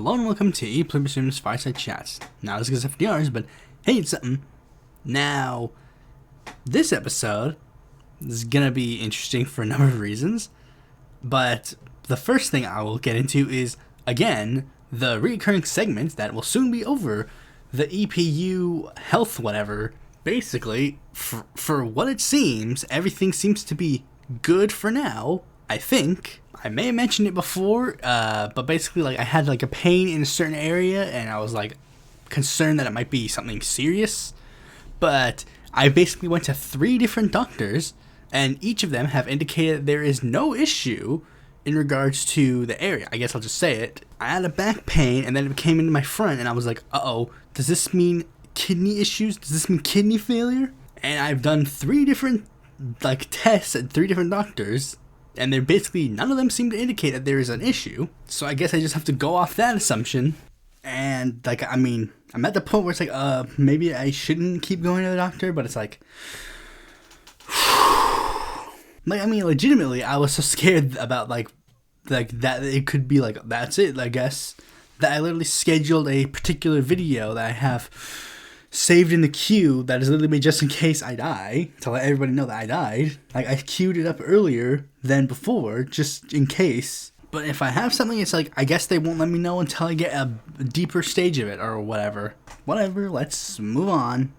Hello and welcome to Pluribus Unum's Fireside Chats. Not as good as FDR's, but hey, it's something. Now, this episode is gonna be interesting for a number of reasons, but the first thing I will get into is, again, the recurring segment that will soon be over, the EPU health whatever. Basically, for what it seems, everything seems to be good for now, I think. I may have mentioned it before, but basically, I had, a pain in a certain area, and I was, concerned that it might be something serious. But I basically went to 3 different doctors, and each of them have indicated that there is no issue in regards to the area. I guess I'll just say it. I had a back pain, and then it came into my front, and I was like, uh-oh, does this mean kidney issues? Does this mean kidney failure? And I've done 3 different, tests at 3 different doctors, and they're basically, none of them seem to indicate that there is an issue. So I guess I just have to go off that assumption. And, I'm at the point where it's maybe I shouldn't keep going to the doctor, but it's legitimately, I was so scared about, that it could be, that's it, I guess, that I literally scheduled a particular video that I have saved in the queue that is literally just in case I die, to let everybody know that I died. I queued it up earlier than before, just in case. But if I have something, it's I guess they won't let me know until I get a deeper stage of it, or whatever. Whatever, let's move on.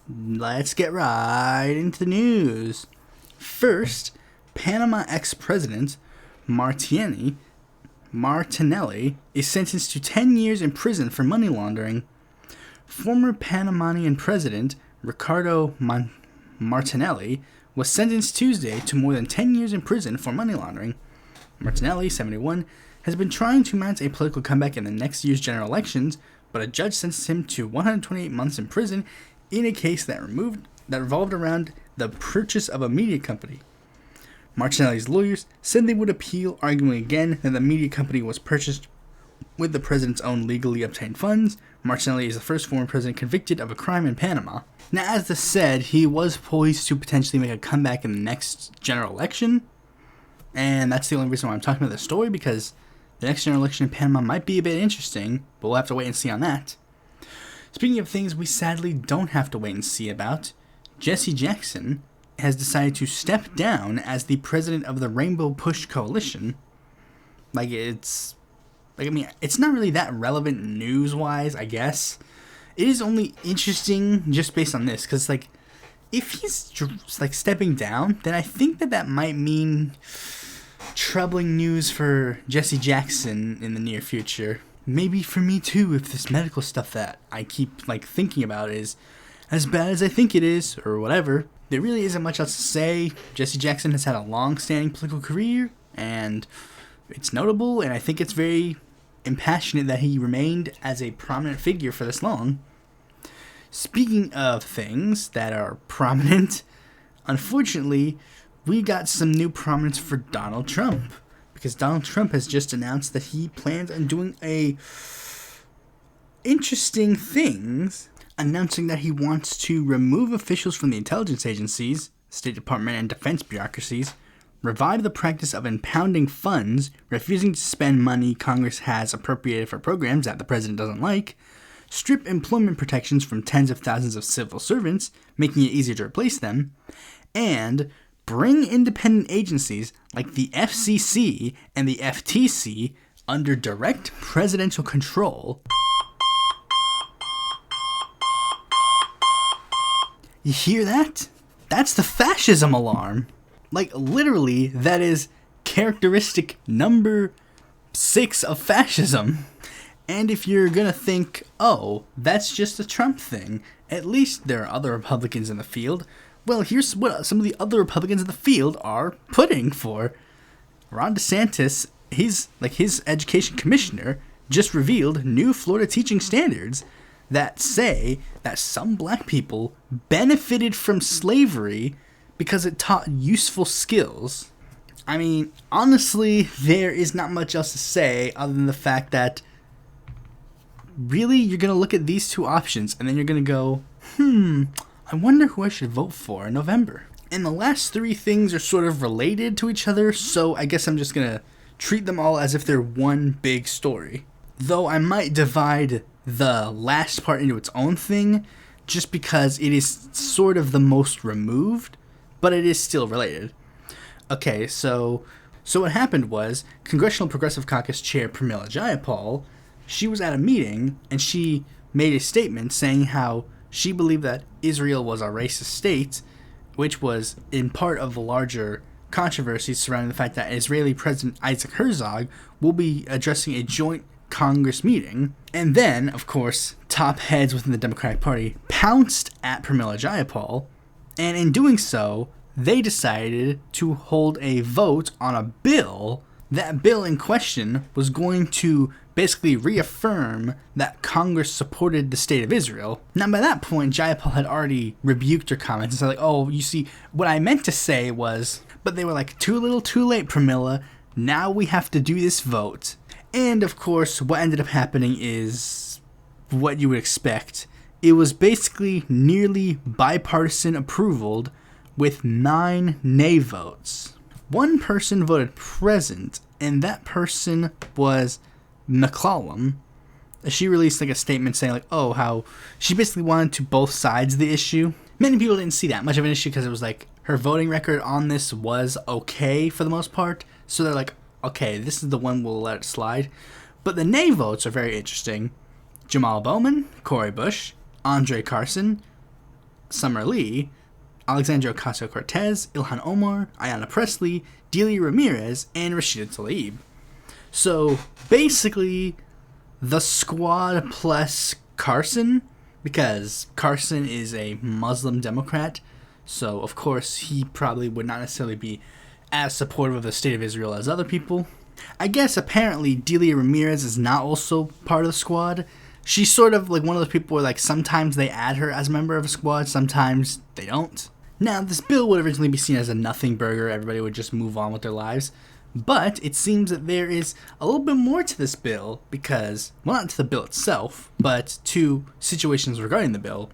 Let's get right into the news. First, Panama ex-president Martinelli is sentenced to 10 years in prison for money laundering. Former Panamanian president Ricardo Martinelli was sentenced Tuesday to more than 10 years in prison for money laundering. Martinelli, 71, has been trying to mount a political comeback in the next year's general elections, but a judge sentenced him to 128 months in prison in a case that revolved around the purchase of a media company. Martinelli's lawyers said they would appeal, arguing again that the media company was purchased with the president's own legally obtained funds. Martinelli is the first former president convicted of a crime in Panama. Now, as this said, he was poised to potentially make a comeback in the next general election, and that's the only reason why I'm talking about this story, because the next general election in Panama might be a bit interesting, but we'll have to wait and see on that. Speaking of things we sadly don't have to wait and see about, Jesse Jackson has decided to step down as the president of the Rainbow Push Coalition. It's not really that relevant news-wise, I guess. It is only interesting just based on this, because, if he's, stepping down, then I think that might mean troubling news for Jesse Jackson in the near future. Maybe for me, too, if this medical stuff that I keep, thinking about is as bad as I think it is, or whatever. There really isn't much else to say. Jesse Jackson has had a long-standing political career, and it's notable, and I think it's very impassionate that he remained as a prominent figure for this long. Speaking of things that are prominent, unfortunately, we got some new prominence for Donald Trump, because Donald Trump has just announced that he plans on doing interesting things, announcing that he wants to remove officials from the intelligence agencies, State Department, and defense bureaucracies, revive the practice of impounding funds, refusing to spend money Congress has appropriated for programs that the president doesn't like, strip employment protections from tens of thousands of civil servants, making it easier to replace them, and bring independent agencies like the FCC and the FTC under direct presidential control. You hear that? That's the fascism alarm. Literally, that is characteristic number 6 of fascism. And if you're gonna think, oh, that's just a Trump thing, at least there are other Republicans in the field. Well, here's what some of the other Republicans in the field are putting for. Ron DeSantis, his education commissioner, just revealed new Florida teaching standards that say that some black people benefited from slavery because it taught useful skills. Honestly, there is not much else to say other than the fact that really, you're going to look at these 2 options and then you're going to go, I wonder who I should vote for in November. And the last 3 things are sort of related to each other, so I guess I'm just going to treat them all as if they're one big story. though I might divide the last part into its own thing, just because it is sort of the most removed, but it is still related. Okay, so what happened was, Congressional Progressive Caucus Chair Pramila Jayapal, she was at a meeting, and she made a statement saying how she believed that Israel was a racist state, which was in part of the larger controversy surrounding the fact that Israeli President Isaac Herzog will be addressing a joint Congress meeting. And then, of course, top heads within the Democratic Party pounced at Pramila Jayapal, and in doing so, they decided to hold a vote on a bill. That bill in question was going to basically reaffirm that Congress supported the state of Israel. Now, by that point, Jayapal had already rebuked her comments and said, like, oh, you see, what I meant to say was, but they were like, too little, too late, Pramila. Now we have to do this vote. And, of course, what ended up happening is what you would expect. It was basically nearly bipartisan approval with 9 nay votes. One person voted present, and that person was McClellan. She released like a statement saying like, oh, how she basically wanted to both sides of the issue. Many people didn't see that much of an issue because it was like her voting record on this was okay for the most part. So they're like, okay, this is the one we'll let it slide. But the nay votes are very interesting. Jamal Bowman, Cori Bush, Andre Carson, Summer Lee, Alexandria Ocasio-Cortez, Ilhan Omar, Ayanna Pressley, Delia Ramirez, and Rashida Tlaib. So basically, the squad plus Carson, because Carson is a Muslim Democrat, so of course he probably would not necessarily be as supportive of the state of Israel as other people. I guess apparently Delia Ramirez is not also part of the squad. She's sort of like one of those people where like sometimes they add her as a member of a squad, sometimes they don't. Now, this bill would originally be seen as a nothing burger, everybody would just move on with their lives, but it seems that there is a little bit more to this bill because, well, not to the bill itself, but to situations regarding the bill,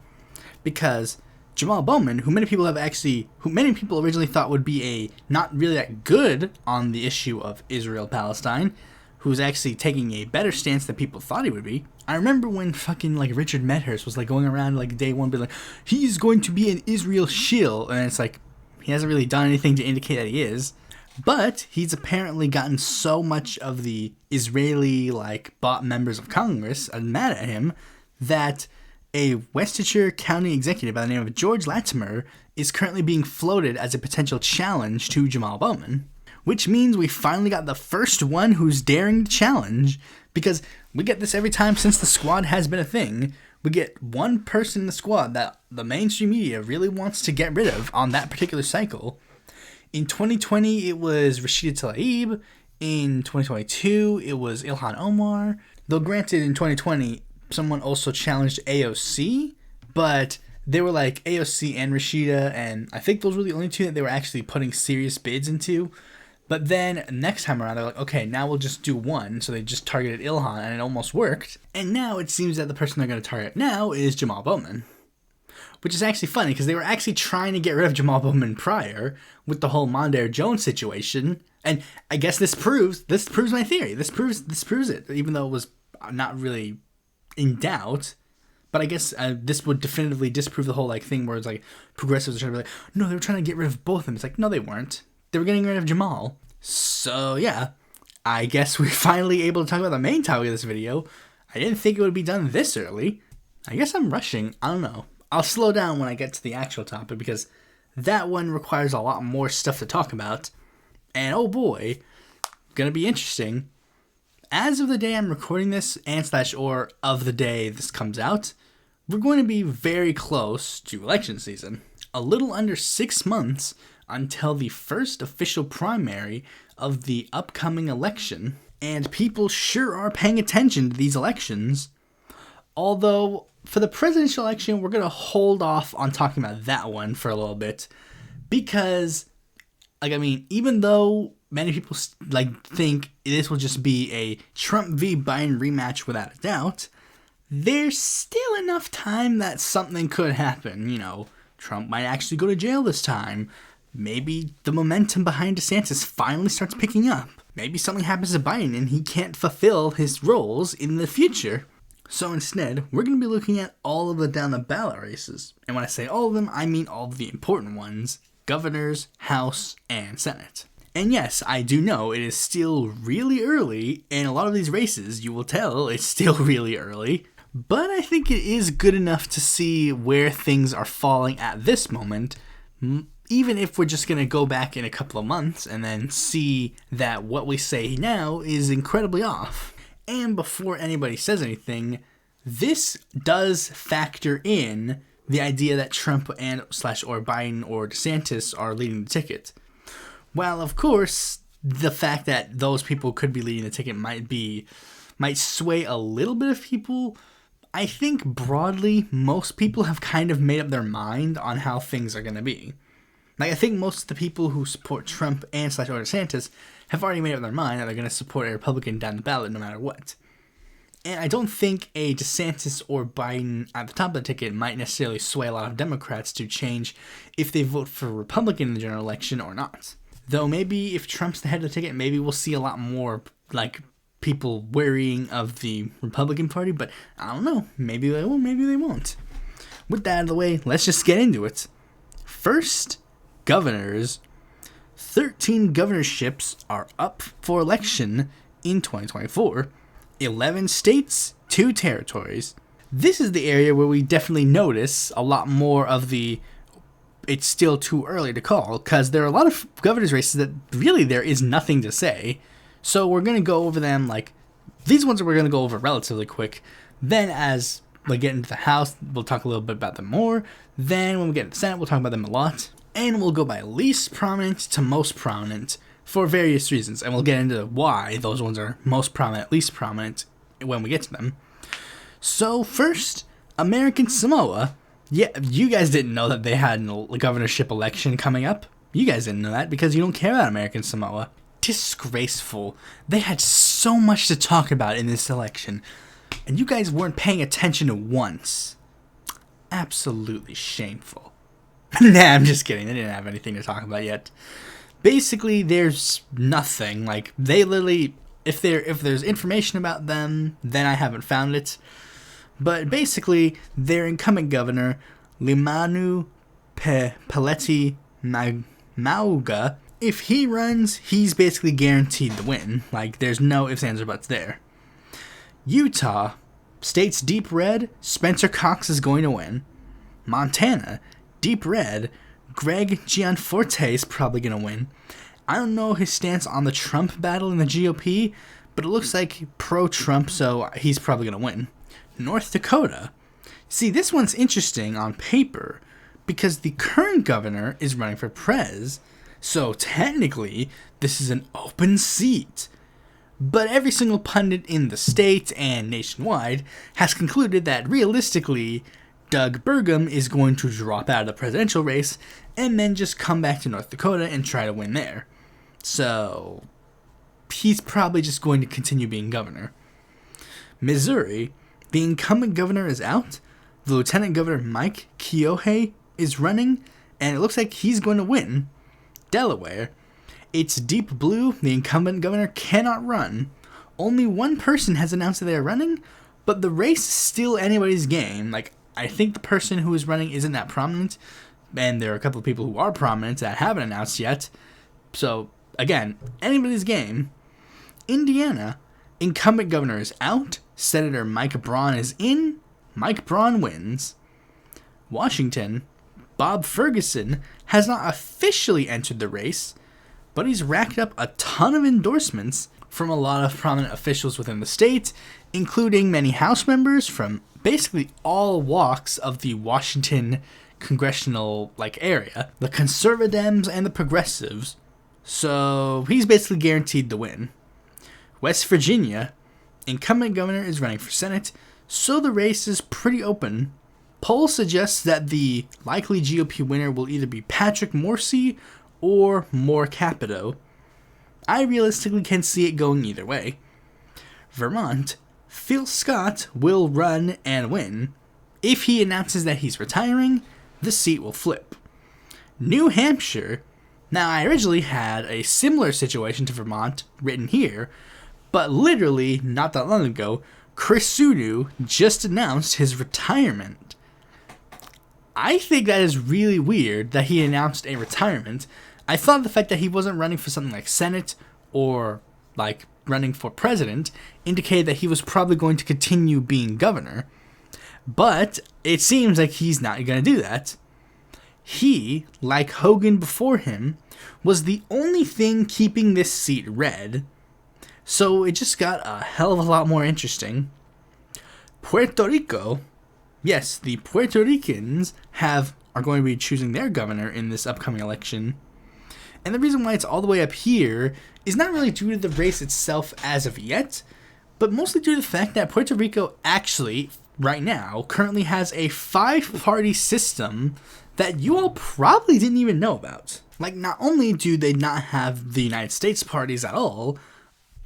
because Jamal Bowman, who many people originally thought would be a not really that good on the issue of Israel-Palestine, who's actually taking a better stance than people thought he would be. I remember when fucking like Richard Medhurst was like going around like day one being like, he's going to be an Israel shill, and it's like, he hasn't really done anything to indicate that he is. But he's apparently gotten so much of the Israeli like bought members of Congress mad at him that a Westchester County executive by the name of George Latimer is currently being floated as a potential challenge to Jamal Bowman. Which means we finally got the first one who's daring to challenge, because we get this every time since the squad has been a thing. We get one person in the squad that the mainstream media really wants to get rid of on that particular cycle. In 2020, it was Rashida Tlaib. In 2022, it was Ilhan Omar. Though granted, in 2020, someone also challenged AOC, but they were like AOC and Rashida, and I think those were the only two that they were actually putting serious bids into. But then next time around, they're like, okay, now we'll just do one. So they just targeted Ilhan, and it almost worked. And now it seems that the person they're going to target now is Jamal Bowman. Which is actually funny, because they were actually trying to get rid of Jamal Bowman prior with the whole Mondaire Jones situation. And I guess this proves my theory. This proves it, even though it was not really in doubt. But I guess this would definitively disprove the whole like thing where it's like progressives are trying to be like, no, they were trying to get rid of both of them. It's like, no, they weren't. They were getting rid of Jamal. So yeah, I guess we're finally able to talk about the main topic of this video. I didn't think it would be done this early. I guess I'm rushing. I don't know. I'll slow down when I get to the actual topic because that one requires a lot more stuff to talk about. And oh boy, gonna be interesting. As of the day I'm recording this, or of the day this comes out, we're going to be very close to election season. A little under 6 months until the first official primary of the upcoming election. And people sure are paying attention to these elections. Although, for the presidential election, we're going to hold off on talking about that one for a little bit. Because, even though many people think this will just be a Trump v. Biden rematch without a doubt, there's still enough time that something could happen. Trump might actually go to jail this time. Maybe the momentum behind DeSantis finally starts picking up. maybe something happens to Biden and he can't fulfill his roles in the future. So instead, we're going to be looking at all of the down the ballot races. And when I say all of them, I mean all of the important ones: governors, House, and Senate. And yes, I do know it is still really early, and a lot of these races, you will tell, it's still really early. But I think it is good enough to see where things are falling at this moment, even if we're just going to go back in a couple of months and then see that what we say now is incredibly off. And before anybody says anything, this does factor in the idea that Trump and or Biden or DeSantis are leading the ticket. Well, of course, the fact that those people could be leading the ticket might sway a little bit of people. I think broadly, most people have kind of made up their mind on how things are going to be. Like, I think most of the people who support Trump and or DeSantis have already made up their mind that they're going to support a Republican down the ballot no matter what. And I don't think a DeSantis or Biden at the top of the ticket might necessarily sway a lot of Democrats to change if they vote for Republican in the general election or not. Though maybe if Trump's the head of the ticket, maybe we'll see a lot more, like, people worrying of the Republican Party, but I don't know. Maybe they will, maybe they won't. With that out of the way, let's just get into it. First, governors. 13 governorships are up for election in 2024. 11 states, 2 territories. This is the area where we definitely notice a lot more of the it's still too early to call, because there are a lot of governor's races that really there is nothing to say. So we're going to go over them, like, these ones we're going to go over relatively quick. Then as we get into the House, we'll talk a little bit about them more. Then when we get into the Senate, we'll talk about them a lot. And we'll go by least prominent to most prominent for various reasons. And we'll get into why those ones are most prominent, least prominent when we get to them. So first, American Samoa. Yeah, you guys didn't know that they had a governorship election coming up. You guys didn't know that because you don't care about American Samoa. Disgraceful. They had so much to talk about in this election, and you guys weren't paying attention once. Absolutely shameful. Nah, I'm just kidding. They didn't have anything to talk about yet. Basically, there's nothing. Like, they literally, if there's information about them, then I haven't found it. But basically, their incumbent governor, Limanu Peleti Mauga, if he runs, he's basically guaranteed the win. Like, there's no ifs, ands, or buts there. Utah, state's deep red, Spencer Cox is going to win. Montana, deep red, Greg Gianforte is probably going to win. I don't know his stance on the Trump battle in the GOP, but it looks like pro-Trump, so he's probably going to win. North Dakota. See, this one's interesting on paper because the current governor is running for Prez, so technically this is an open seat. But every single pundit in the state and nationwide has concluded that realistically, Doug Burgum is going to drop out of the presidential race and then just come back to North Dakota and try to win there. So he's probably just going to continue being governor. Missouri. The incumbent governor is out. The lieutenant governor, Mike Keohane, is running, and it looks like he's going to win. Delaware. It's deep blue. The incumbent governor cannot run. Only one person has announced that they are running, but the race is still anybody's game. Like, I think the person who is running isn't that prominent, and there are a couple of people who are prominent that haven't announced yet. So, again, anybody's game. Indiana. Incumbent governor is out. Senator Mike Braun is in. Mike Braun wins. Washington. Bob Ferguson has not officially entered the race, but he's racked up a ton of endorsements from a lot of prominent officials within the state, including many House members from basically all walks of the Washington congressional area, the conservatives and the progressives. So he's basically guaranteed the win. West Virginia, incumbent governor is running for Senate, so the race is pretty open. Polls suggest that the likely GOP winner will either be Patrick Morrisey or Moore Capito. I realistically can see it going either way. Vermont, Phil Scott will run and win. If he announces that he's retiring, the seat will flip. New Hampshire, Now, I originally had a similar situation to Vermont written here, but literally not that long ago, Chris Sununu just announced his retirement. I think that is really weird that he announced a retirement. I thought the fact that he wasn't running for something like Senate or like running for president indicated that he was probably going to continue being governor. But it seems like he's not going to do that. He, like Hogan before him, was the only thing keeping this seat red. So it just got a hell of a lot more interesting. Puerto Rico, yes, the Puerto Ricans are going to be choosing their governor in this upcoming election. And the reason why it's all the way up here is not really due to the race itself as of yet, but mostly due to the fact that Puerto Rico actually, right now, currently has a 5-party system that you all probably didn't even know about. Like, not only do they not have the United States parties at all,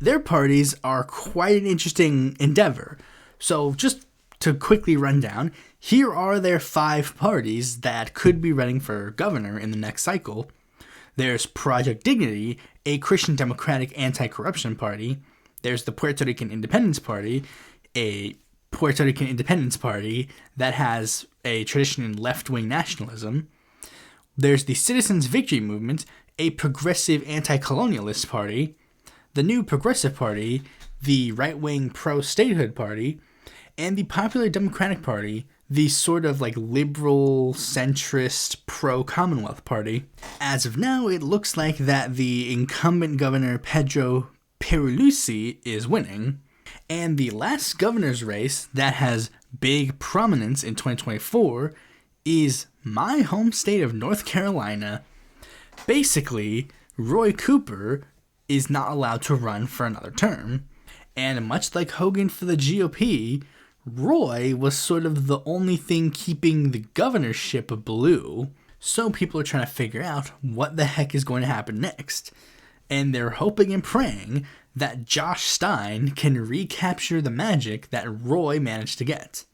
their parties are quite an interesting endeavor. So, just to quickly run down, here are their 5 parties that could be running for governor in the next cycle. There's Project Dignity, a Christian Democratic anti-corruption party. There's the Puerto Rican Independence Party, a Puerto Rican Independence Party that has a tradition in left-wing nationalism. There's the Citizens Victory Movement, a progressive anti-colonialist party. The New Progressive Party, the right-wing pro-statehood party. And the Popular Democratic Party, the sort of like liberal, centrist, pro-Commonwealth party. As of now, it looks like that the incumbent governor Pedro Pierluisi is winning. And the last governor's race that has big prominence in 2024 is my home state of North Carolina. Basically, Roy Cooper is not allowed to run for another term. And much like Hogan for the GOP, Roy was sort of the only thing keeping the governorship blue. So people are trying to figure out what the heck is going to happen next. And they're hoping and praying that Josh Stein can recapture the magic that Roy managed to get.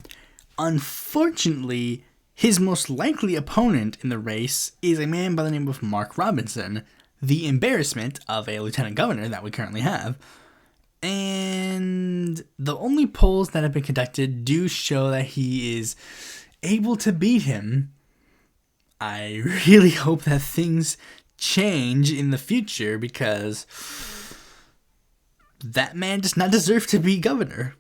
Unfortunately, his most likely opponent in the race is a man by the name of Mark Robinson, the embarrassment of a lieutenant governor that we currently have. And the only polls that have been conducted do show that he is able to beat him. I really hope that things change in the future because that man does not deserve to be governor.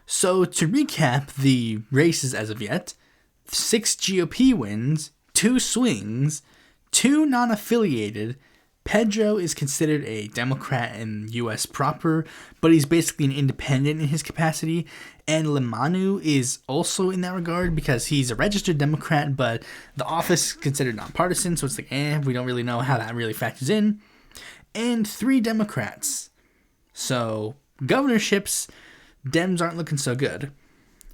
So to recap the races as of yet, 6 GOP wins, 2 swings, 2 non-affiliated. Pedro is considered a Democrat in U.S. proper, but he's basically an independent in his capacity. And Lemanu is also in that regard because he's a registered Democrat, but the office is considered nonpartisan, so it's like, we don't really know how that really factors in. And 3 Democrats. So, governorships, Dems aren't looking so good.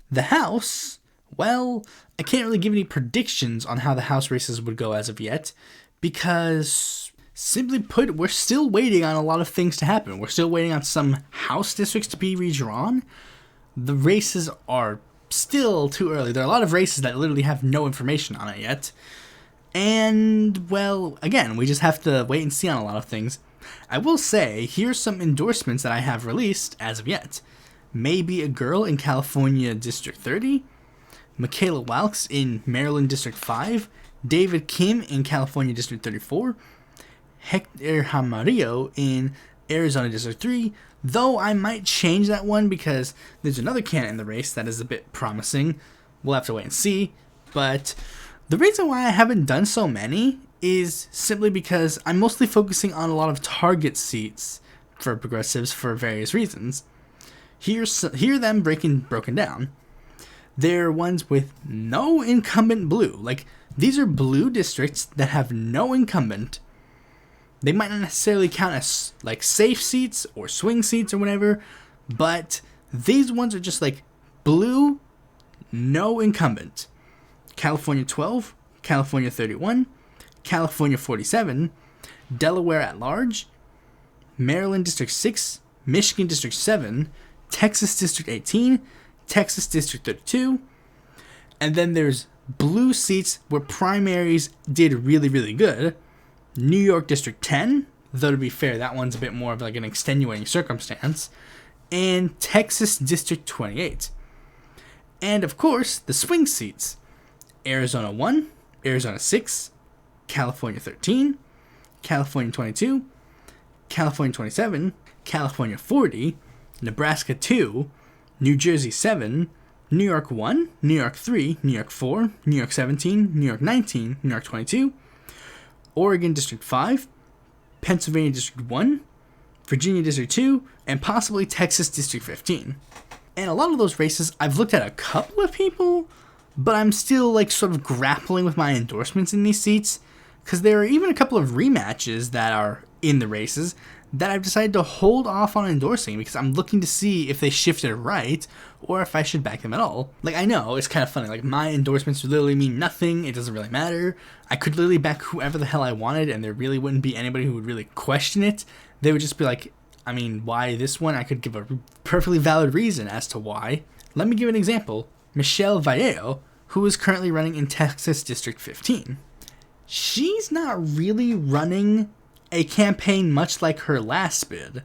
The House, well, I can't really give any predictions on how the House races would go as of yet, because, simply put, we're still waiting on a lot of things to happen. We're still waiting on some House districts to be redrawn. The races are still too early. There are a lot of races that literally have no information on it yet. And, well, again, we just have to wait and see on a lot of things. I will say, here's some endorsements that I have released as of yet. Maybe a Girl in California District 30, Michaela Wilkes in Maryland District 5, David Kim in California District 34, Hector Jamarillo in Arizona District 3, though I might change that one because there's another candidate in the race that is a bit promising. We'll have to wait and see, but the reason why I haven't done so many is simply because I'm mostly focusing on a lot of target seats for progressives for various reasons. Here them broken down. They're ones with no incumbent blue. Like, these are blue districts that have no incumbent. They might not necessarily count as, like, safe seats or swing seats or whatever, but these ones are just, like, blue, no incumbent. California 12, California 31, California 47, Delaware at large, Maryland District 6, Michigan District 7, Texas District 18, Texas District 32, and then there's blue seats where primaries did really, really good. New York District 10, though to be fair, that one's a bit more of like an extenuating circumstance, and Texas District 28. And of course, the swing seats: Arizona 1, Arizona 6, California 13, California 22, California 27, California 40, Nebraska 2, New Jersey 7, New York 1, New York 3, New York 4, New York 17, New York 19, New York 22, Oregon District 5, Pennsylvania District 1, Virginia District 2, and possibly Texas District 15. And a lot of those races, I've looked at a couple of people, but I'm still like sort of grappling with my endorsements in these seats, because there are even a couple of rematches that are in the races that I've decided to hold off on endorsing because I'm looking to see if they shifted right or if I should back them at all. Like, I know, it's kind of funny. Like, my endorsements literally mean nothing. It doesn't really matter. I could literally back whoever the hell I wanted, and there really wouldn't be anybody who would really question it. They would just be like, I mean, why this one? I could give a perfectly valid reason as to why. Let me give an example. Michelle Vallejo, who is currently running in Texas District 15. She's not really running a campaign much like her last bid.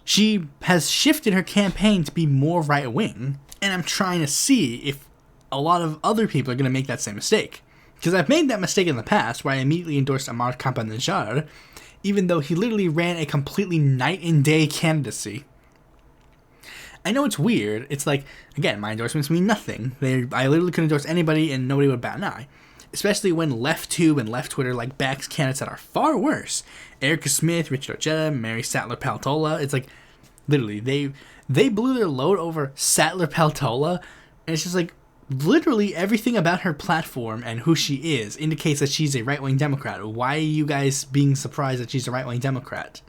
She has shifted her campaign to be more right-wing, and I'm trying to see if a lot of other people are going to make that same mistake. Because I've made that mistake in the past, where I immediately endorsed Amar Campanellar, even though he literally ran a completely night and day candidacy. I know it's weird. It's like, again, my endorsements mean nothing. I literally could endorse anybody and nobody would bat an eye. Especially when LeftTube and Left Twitter like backs candidates that are far worse. Erica Smith, Richard Ojeda, Mary Sattler-Paltola. It's like, literally, they blew their load over Sattler-Paltola, and it's just like, literally everything about her platform and who she is indicates that she's a right-wing Democrat. Why are you guys being surprised that she's a right-wing Democrat?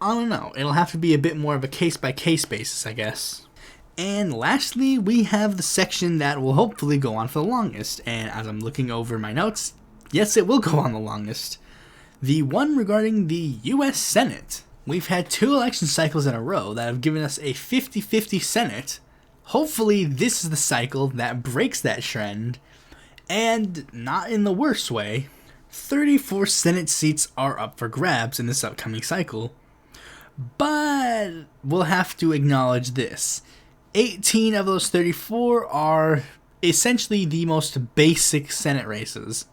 I don't know. It'll have to be a bit more of a case-by-case basis, I guess. And lastly, we have the section that will hopefully go on for the longest. And as I'm looking over my notes, yes, it will go on the longest. The one regarding the U.S. Senate. We've had 2 election cycles in a row that have given us a 50-50 Senate. Hopefully, this is the cycle that breaks that trend. And not in the worst way. 34 Senate seats are up for grabs in this upcoming cycle. But we'll have to acknowledge this. 18 of those 34 are essentially the most basic Senate races.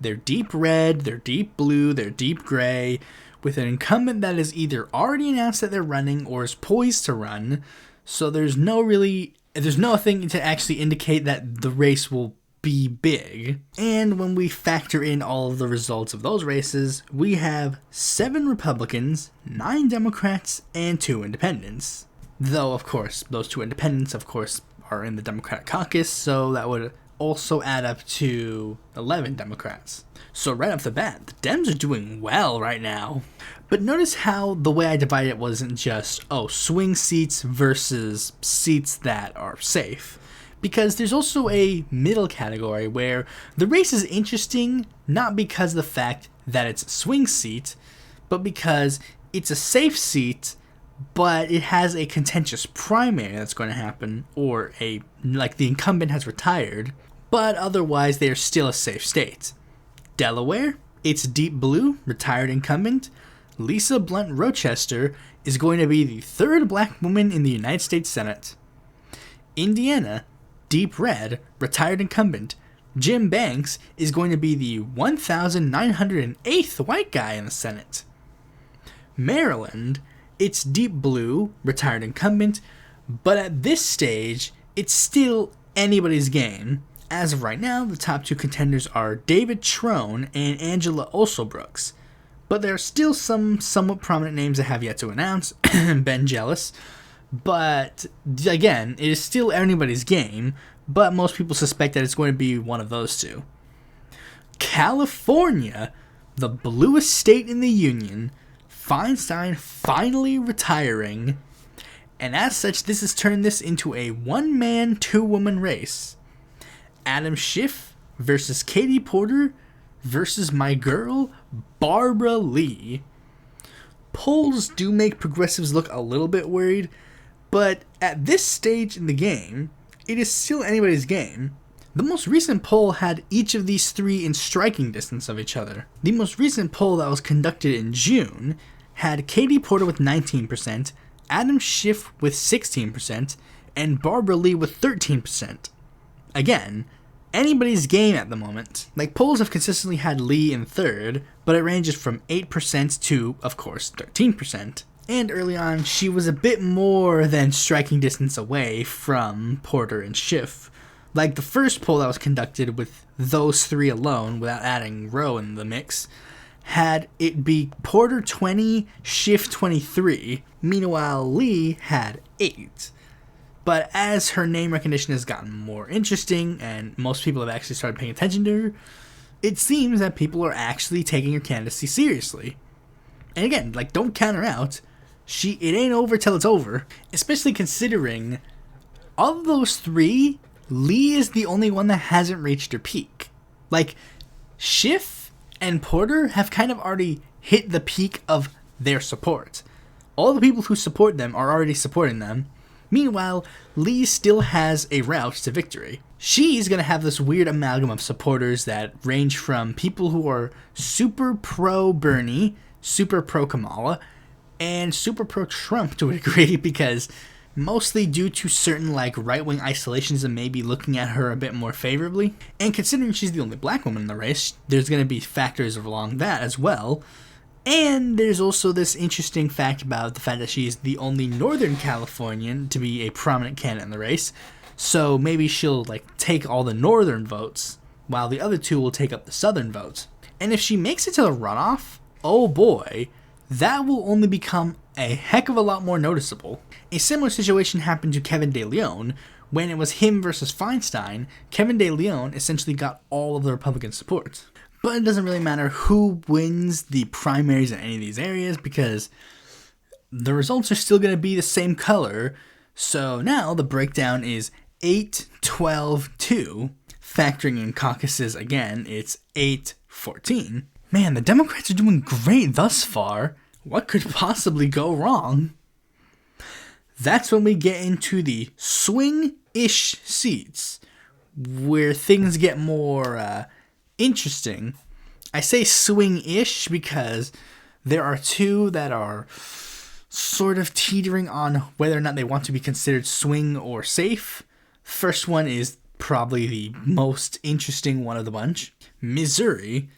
They're deep red, they're deep blue, they're deep gray, with an incumbent that is either already announced that they're running or is poised to run, so there's nothing to actually indicate that the race will be big. And when we factor in all of the results of those races, we have 7 Republicans, 9 Democrats, and 2 independents. Though, of course, those 2 independents, of course, are in the Democratic caucus, so that would also add up to 11 Democrats. So right off the bat, the Dems are doing well right now. But notice how the way I divided it wasn't just, swing seats versus seats that are safe. Because there's also a middle category where the race is interesting, not because of the fact that it's a swing seat, but because it's a safe seat, but it has a contentious primary that's going to happen, or the incumbent has retired, but otherwise they are still a safe state. Delaware, it's deep blue, retired incumbent. Lisa Blunt Rochester is going to be the 3rd black woman in the United States Senate. Indiana, deep red, retired incumbent. Jim Banks is going to be the 1,908th white guy in the Senate. Maryland, it's deep blue, retired incumbent, but at this stage, it's still anybody's game. As of right now, the top 2 contenders are David Trone and Angela Olsobrooks, but there are still some somewhat prominent names that have yet to announce. Ben Jealous. But again, it is still anybody's game, but most people suspect that it's going to be one of those 2. California, the bluest state in the union, Feinstein finally retiring, and as such, this has turned this into a 1-man, 2-woman race. Adam Schiff versus Katie Porter versus my girl, Barbara Lee. Polls do make progressives look a little bit worried, but at this stage in the game, it is still anybody's game. The most recent poll had each of these three in striking distance of each other. The most recent poll that was conducted in June had Katie Porter with 19%, Adam Schiff with 16%, and Barbara Lee with 13%. Again, anybody's game at the moment. Like, polls have consistently had Lee in third, but it ranges from 8% to, of course, 13%. And early on, she was a bit more than striking distance away from Porter and Schiff. Like, the first poll that was conducted with those three alone, without adding Rowe in the mix, had it be Porter 20, Schiff 23. Meanwhile, Lee had 8. But as her name recognition has gotten more interesting, and most people have actually started paying attention to her, it seems that people are actually taking her candidacy seriously. And again, like, don't count her out. It ain't over till it's over. Especially considering, of those three, Lee is the only one that hasn't reached her peak. Like, Schiff and Porter have kind of already hit the peak of their support. All the people who support them are already supporting them. Meanwhile, Lee still has a route to victory. She's going to have this weird amalgam of supporters that range from people who are super pro-Bernie, super pro-Kamala, and super pro-Trump to a degree, because mostly due to certain like right-wing isolationism maybe looking at her a bit more favorably. And considering she's the only black woman in the race, there's going to be factors along that as well. And there's also this interesting fact about the fact that she's the only Northern Californian to be a prominent candidate in the race. So maybe she'll like take all the Northern votes, while the other two will take up the Southern votes. And if she makes it to the runoff, oh boy, that will only become a heck of a lot more noticeable. A similar situation happened to Kevin De Leon. When it was him versus Feinstein, Kevin De Leon essentially got all of the Republican support. But it doesn't really matter who wins the primaries in any of these areas, because the results are still going to be the same color. So now the breakdown is 8-12-2. Factoring in caucuses again, it's 8-14. Man, the Democrats are doing great thus far. What could possibly go wrong? That's when we get into the swing-ish seats, where things get more interesting. I say swing-ish because there are two that are sort of teetering on whether or not they want to be considered swing or safe. First one is probably the most interesting one of the bunch. Missouri.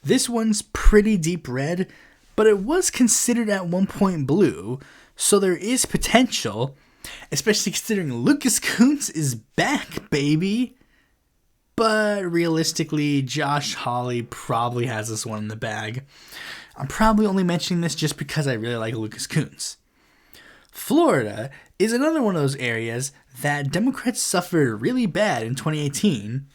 This one's pretty deep red, but it was considered at one point blue, so there is potential, especially considering Lucas Kuntz is back, baby. But realistically, Josh Hawley probably has this one in the bag. I'm probably only mentioning this just because I really like Lucas Kuntz. Florida is another one of those areas that Democrats suffered really bad in 2018.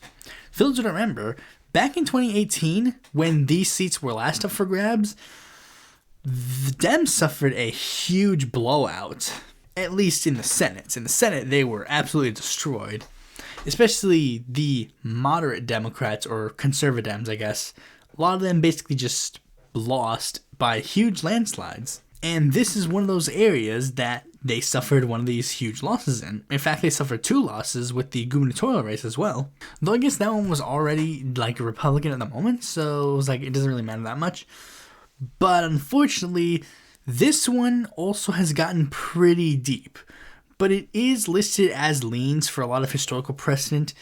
For those who don't remember, back in 2018, when these seats were last up for grabs, the Dems suffered a huge blowout, at least in the Senate. In the Senate, they were absolutely destroyed. Especially the moderate Democrats, or conservative Dems, I guess. A lot of them basically just lost by huge landslides. And this is one of those areas that they suffered one of these huge losses in. In fact, they suffered 2 losses with the gubernatorial race as well. Though I guess that one was already like a Republican at the moment, so it was like it doesn't really matter that much. But unfortunately, this one also has gotten pretty deep. But it is listed as leans for a lot of historical precedent,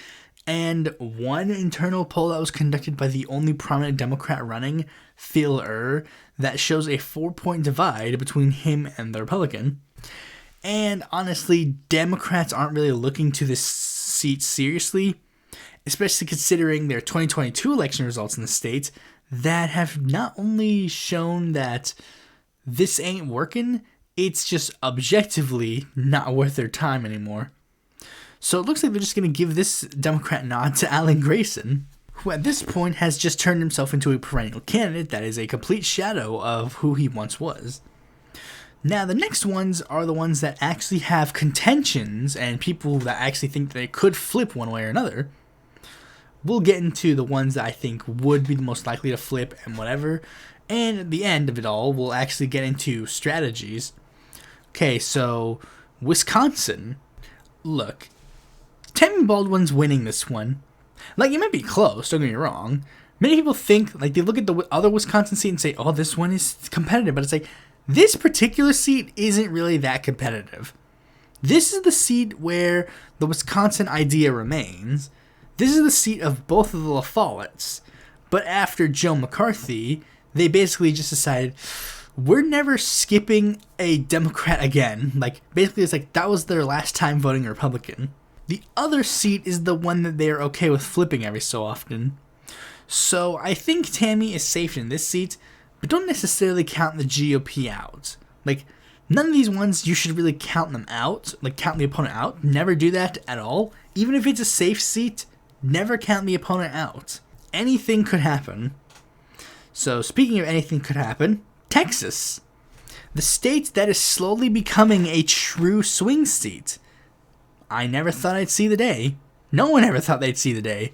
and one internal poll that was conducted by the only prominent Democrat running, Phil that shows a 4-point divide between him and the Republican. And honestly, Democrats aren't really looking to this seat seriously, especially considering their 2022 election results in the state that have not only shown that this ain't working, it's just objectively not worth their time anymore. So it looks like they're just going to give this Democrat nod to Alan Grayson, who at this point has just turned himself into a perennial candidate that is a complete shadow of who he once was. Now, the next ones are the ones that actually have contentions and people that actually think they could flip one way or another. We'll get into the ones that I think would be the most likely to flip and whatever. And at the end of it all, we'll actually get into strategies. Okay, so Wisconsin. Look, Tammy Baldwin's winning this one. Like, it might be close, don't get me wrong. Many people think, like, they look at the other Wisconsin seat and say, oh, this one is competitive. But it's like, this particular seat isn't really that competitive. This is the seat where the Wisconsin idea remains. This is the seat of both of the La Follettes. But after Joe McCarthy, they basically just decided, we're never skipping a Democrat again. Like, basically, it's like that was their last time voting Republican. The other seat is the one that they're okay with flipping every so often. So I think Tammy is safe in this seat, but don't necessarily count the GOP out. Like, none of these ones, you should really count them out. Like, count the opponent out. Never do that at all. Even if it's a safe seat, never count the opponent out. Anything could happen. So, speaking of anything could happen, Texas. The state that is slowly becoming a true swing seat. I never thought I'd see the day. No one ever thought they'd see the day.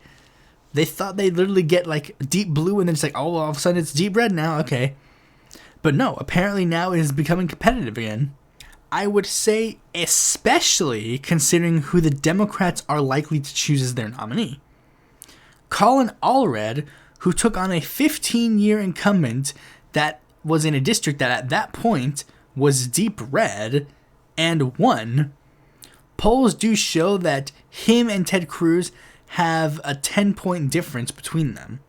They thought they'd literally get, like, deep blue and then it's like, oh, all of a sudden it's deep red now, okay. But no, apparently now it is becoming competitive again. I would say especially considering who the Democrats are likely to choose as their nominee. Colin Allred, who took on a 15-year incumbent that was in a district that at that point was deep red and won. Polls do show that him and Ted Cruz have a 10-point difference between them.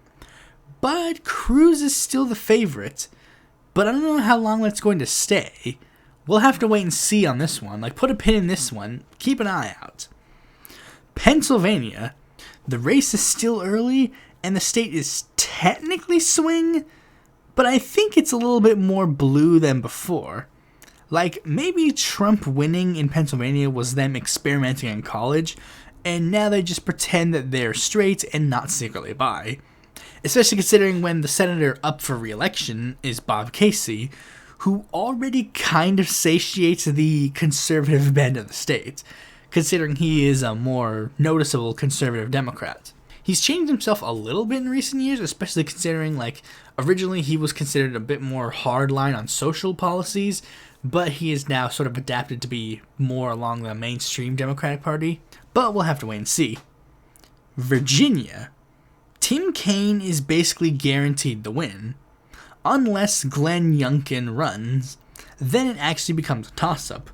But Cruz is still the favorite. But I don't know how long that's going to stay. We'll have to wait and see on this one. Like, put a pin in this one. Keep an eye out. Pennsylvania. The race is still early, and the state is technically swing, but I think it's a little bit more blue than before. Like, maybe Trump winning in Pennsylvania was them experimenting in college, and now they just pretend that they're straight and not secretly bi. Especially considering when the senator up for re-election is Bob Casey, who already kind of satiates the conservative bend of the state, considering he is a more noticeable conservative Democrat. He's changed himself a little bit in recent years, especially considering, like, originally he was considered a bit more hardline on social policies, but he is now sort of adapted to be more along the mainstream Democratic Party. But we'll have to wait and see. Virginia. Tim Kaine is basically guaranteed the win. Unless Glenn Youngkin runs, then it actually becomes a toss-up.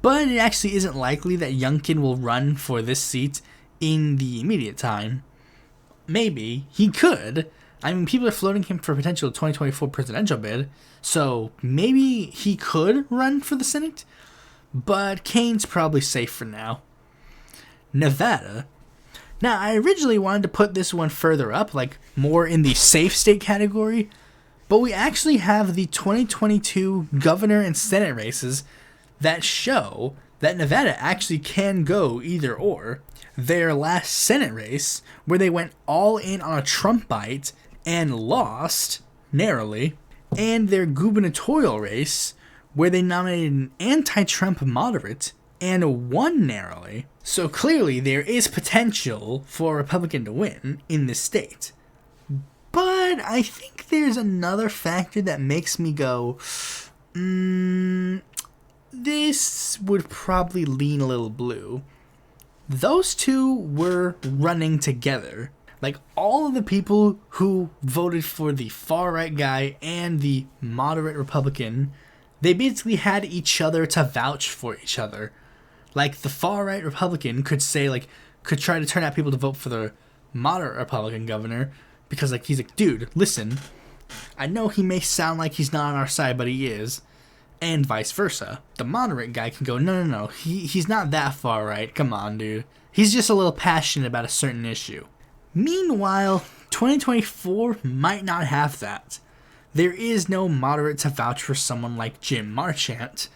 But it actually isn't likely that Youngkin will run for this seat in the immediate time. Maybe. He could. I mean, people are floating him for a potential 2024 presidential bid, so maybe he could run for the Senate, but Kaine's probably safe for now. Nevada. Now, I originally wanted to put this one further up, like more in the safe state category, but we actually have the 2022 governor and Senate races that show that Nevada actually can go either or. Their last Senate race, where they went all in on a Trumpite and lost narrowly, and their gubernatorial race, where they nominated an anti-Trump moderate and won narrowly. So clearly there is potential for a Republican to win in this state. But I think there's another factor that makes me go, this would probably lean a little blue. Those two were running together. Like, all of the people who voted for the far-right guy and the moderate Republican, they basically had each other to vouch for each other. Like, the far-right Republican could say, like, could try to turn out people to vote for the moderate Republican governor, because, like, he's like, dude, listen, I know he may sound like he's not on our side, but he is. And vice versa. The moderate guy can go, no, he's not that far right. Come on, dude. He's just a little passionate about a certain issue. Meanwhile, 2024 might not have that. There is no moderate to vouch for someone like Jim Marchant.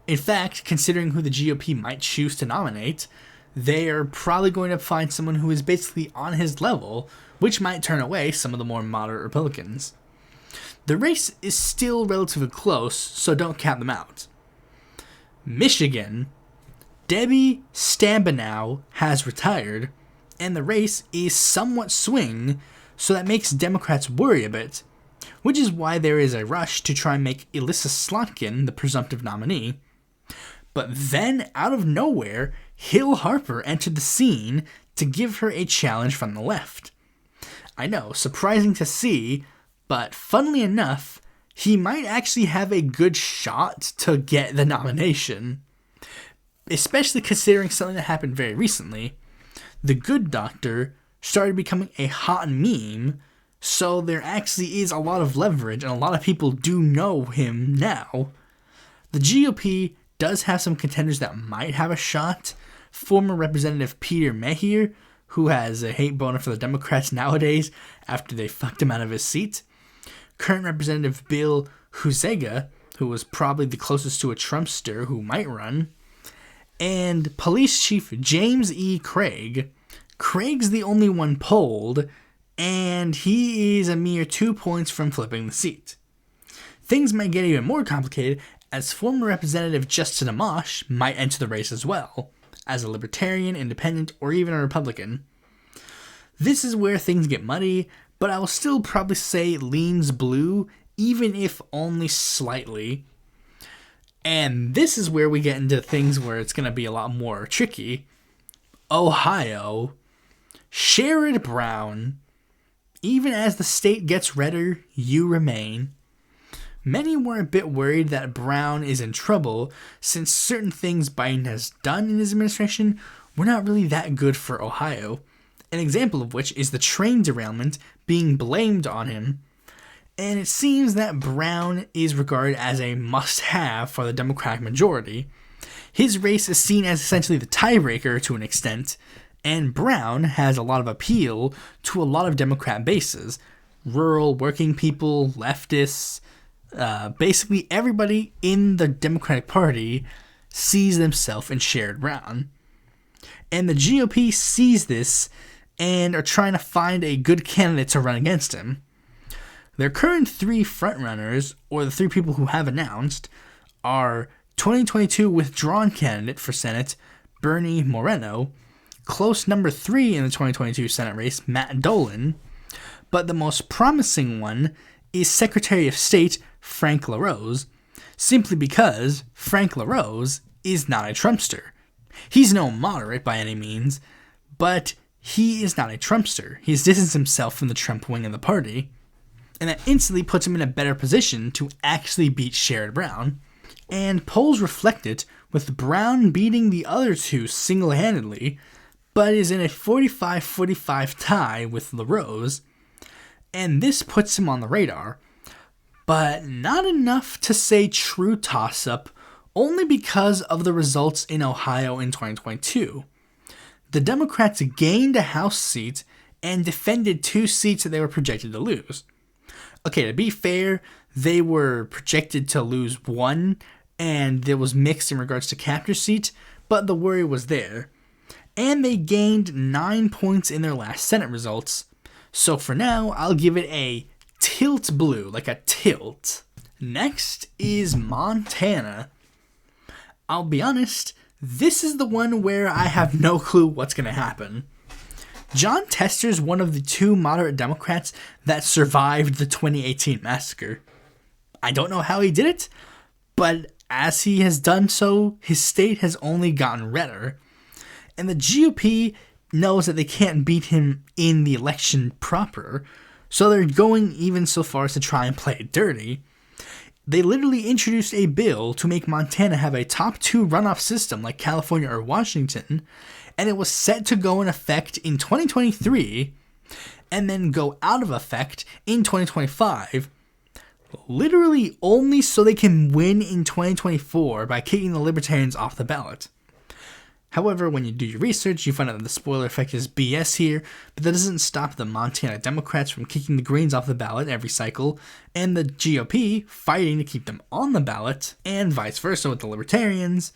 In fact, considering who the GOP might choose to nominate, they are probably going to find someone who is basically on his level, which might turn away some of the more moderate Republicans. The race is still relatively close, so don't count them out. Michigan. Debbie Stabenow has retired, and the race is somewhat swing, so that makes Democrats worry a bit, which is why there is a rush to try and make Elissa Slotkin the presumptive nominee. But then, out of nowhere, Hill Harper entered the scene, to give her a challenge from the left. I know, surprising to see, but funnily enough, he might actually have a good shot to get the nomination. Especially considering something that happened very recently. The Good Doctor started becoming a hot meme, so there actually is a lot of leverage and a lot of people do know him now. The GOP does have some contenders that might have a shot. Former Representative Peter Meijer, who has a hate boner for the Democrats nowadays after they fucked him out of his seat. Current Representative Bill Huizenga, who was probably the closest to a Trumpster who might run. And Police Chief James E. Craig. Craig's the only one polled, and he is a mere 2 points from flipping the seat. Things might get even more complicated as former Representative Justin Amash might enter the race as well, as a Libertarian, Independent, or even a Republican. This is where things get muddy, but I will still probably say leans blue, even if only slightly. And this is where we get into things where it's going to be a lot more tricky. Ohio. Sherrod Brown. Even as the state gets redder, you remain. Many were a bit worried that Brown is in trouble since certain things Biden has done in his administration were not really that good for Ohio. An example of which is the train derailment being blamed on him. And it seems that Brown is regarded as a must-have for the Democratic majority. His race is seen as essentially the tiebreaker to an extent, and Brown has a lot of appeal to a lot of Democrat bases. Rural, working people, leftists, basically everybody in the Democratic Party sees themselves in Sherrod Brown. And the GOP sees this and are trying to find a good candidate to run against him. Their current three frontrunners, or the three people who have announced, are 2022 withdrawn candidate for Senate, Bernie Moreno, close number 3 in the 2022 Senate race, Matt Dolan, but the most promising one is Secretary of State Frank LaRose, simply because Frank LaRose is not a Trumpster. He's no moderate by any means, but he is not a Trumpster. He's distanced himself from the Trump wing of the party, and that instantly puts him in a better position to actually beat Sherrod Brown. And polls reflect it, with Brown beating the other two single-handedly, but is in a 45-45 tie with LaRose, and this puts him on the radar. But not enough to say true toss-up, only because of the results in Ohio in 2022. The Democrats gained a House seat and defended 2 seats that they were projected to lose. Okay, to be fair, they were projected to lose 1, and it was mixed in regards to capture seat, but the worry was there. And they gained 9 points in their last Senate results. So for now, I'll give it a tilt blue, like a tilt. Next is Montana. I'll be honest, this is the one where I have no clue what's going to happen. John Tester's one of the 2 moderate Democrats that survived the 2018 massacre. I don't know how he did it, but as he has done so, his state has only gotten redder. And the GOP knows that they can't beat him in the election proper, so they're going even so far as to try and play it dirty. They literally introduced a bill to make Montana have a top 2 runoff system like California or Washington, and it was set to go in effect in 2023 and then go out of effect in 2025, literally only so they can win in 2024 by kicking the Libertarians off the ballot. However, when you do your research, you find out that the spoiler effect is BS here, but that doesn't stop the Montana Democrats from kicking the Greens off the ballot every cycle, and the GOP fighting to keep them on the ballot, and vice versa with the Libertarians.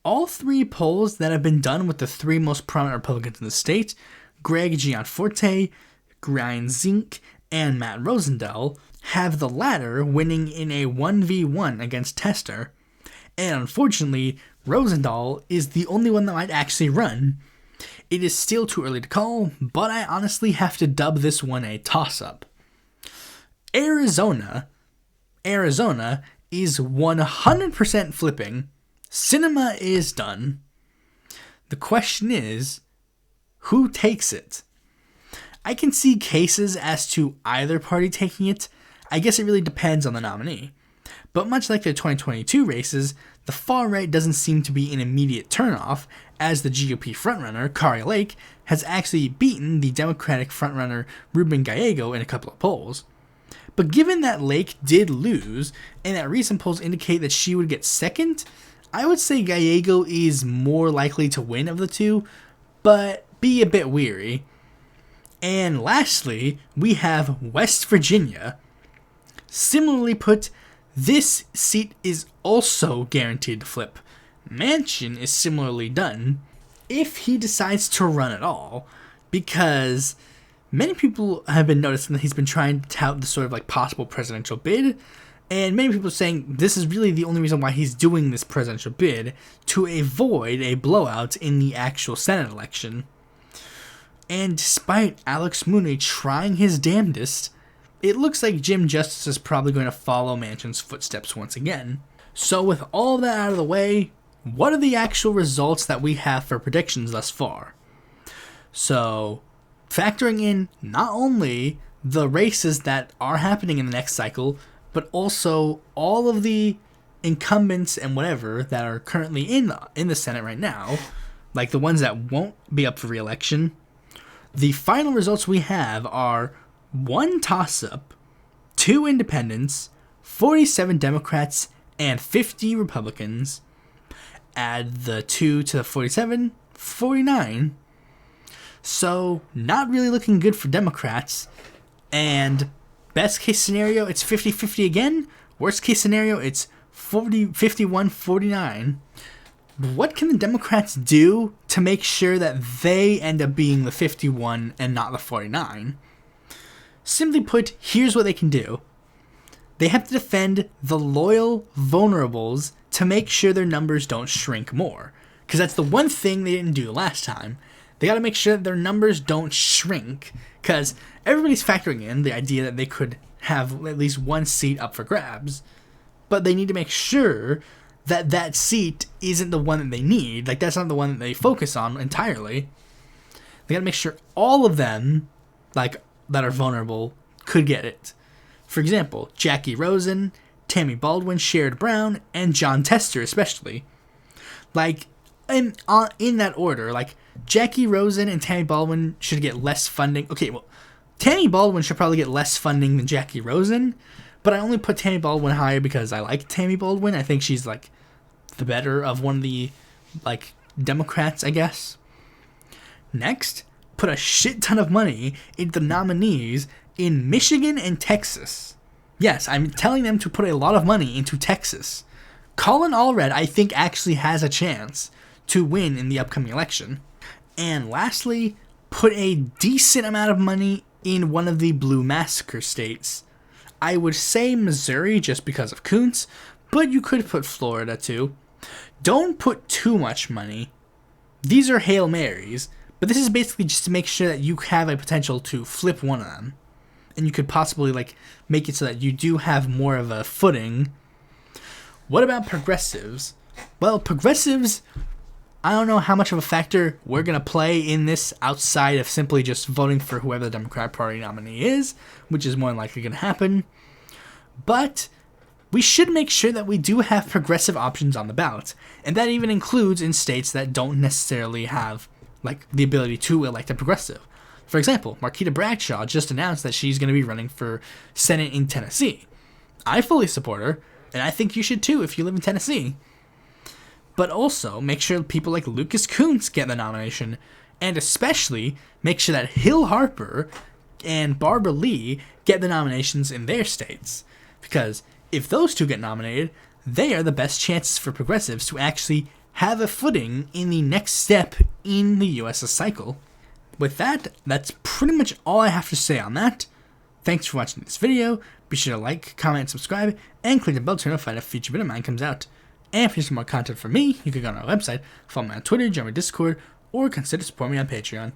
All 3 polls that have been done with the 3 most prominent Republicans in the state, Greg Gianforte, Ryan Zink, and Matt Rosendale, have the latter winning in a 1v1 against Tester. And unfortunately, Rosendahl is the only one that might actually run. It is still too early to call, but I honestly have to dub this one a toss-up. Arizona is 100% flipping. Cinema is done. The question is, who takes it? I can see cases as to either party taking it. I guess it really depends on the nominee. But much like the 2022 races, the far right doesn't seem to be an immediate turnoff, as the GOP frontrunner, Kari Lake, has actually beaten the Democratic frontrunner Ruben Gallego in a couple of polls. But given that Lake did lose, and that recent polls indicate that she would get second, I would say Gallego is more likely to win of the two, but be a bit weary. And lastly, we have West Virginia. Similarly put, this seat is also guaranteed to flip. Manchin is similarly done, if he decides to run at all, because many people have been noticing that he's been trying to tout the sort of like possible presidential bid, and many people are saying this is really the only reason why he's doing this presidential bid, to avoid a blowout in the actual Senate election. And despite Alex Mooney trying his damnedest, it looks like Jim Justice is probably going to follow Manchin's footsteps once again. So with all that out of the way, what are the actual results that we have for predictions thus far? So, factoring in not only the races that are happening in the next cycle, but also all of the incumbents and whatever that are currently in the Senate right now, like the ones that won't be up for re-election, the final results we have are 1 toss-up, 2 independents, 47 Democrats, and 50 Republicans. Add the 2 to the 47, 49. So, not really looking good for Democrats. And best case scenario, it's 50-50 again. Worst case scenario, it's 51-49. What can the Democrats do to make sure that they end up being the 51 and not the 49? Simply put, here's what they can do. They have to defend the loyal vulnerables to make sure their numbers don't shrink more. Because that's the one thing they didn't do last time. They got to make sure that their numbers don't shrink. Because everybody's factoring in the idea that they could have at least one seat up for grabs. But they need to make sure that that seat isn't the one that they need. Like, that's not the one that they focus on entirely. They got to make sure all of them, like, that are vulnerable could get it. For example, Jackie Rosen, Tammy Baldwin, Sherrod Brown, and John Tester especially. Like, in that order, like, Jackie Rosen and Tammy Baldwin should get less funding. Okay, well, Tammy Baldwin should probably get less funding than Jackie Rosen, but I only put Tammy Baldwin higher because I like Tammy Baldwin. I think she's, like, the better of one of the, like, Democrats, I guess. Next, put a shit ton of money into the nominees in Michigan and Texas. Yes, I'm telling them to put a lot of money into Texas. Colin Allred, I think, actually has a chance to win in the upcoming election. And lastly, put a decent amount of money in one of the Blue Massacre states. I would say Missouri just because of Kuntz, but you could put Florida too. Don't put too much money. These are Hail Marys, but this is basically just to make sure that you have a potential to flip one of them. And you could possibly, like, make it so that you do have more of a footing. What about progressives? Well, progressives, I don't know how much of a factor we're going to play in this outside of simply just voting for whoever the Democratic Party nominee is, which is more than likely going to happen. But we should make sure that we do have progressive options on the ballot. And that even includes in states that don't necessarily have, like, the ability to elect a progressive. For example, Marquita Bradshaw just announced that she's going to be running for Senate in Tennessee. I fully support her, and I think you should too if you live in Tennessee. But also, make sure people like Lucas Kuntz get the nomination, and especially make sure that Hill Harper and Barbara Lee get the nominations in their states. Because if those two get nominated, they are the best chances for progressives to actually have a footing in the next step in the U.S. cycle. With that, that's pretty much all I have to say on that. Thanks for watching this video. Be sure to like, comment, subscribe, and click the bell to notify if a future video of mine comes out. And if you need some more content from me, you can go on our website, follow me on Twitter, join my Discord, or consider supporting me on Patreon.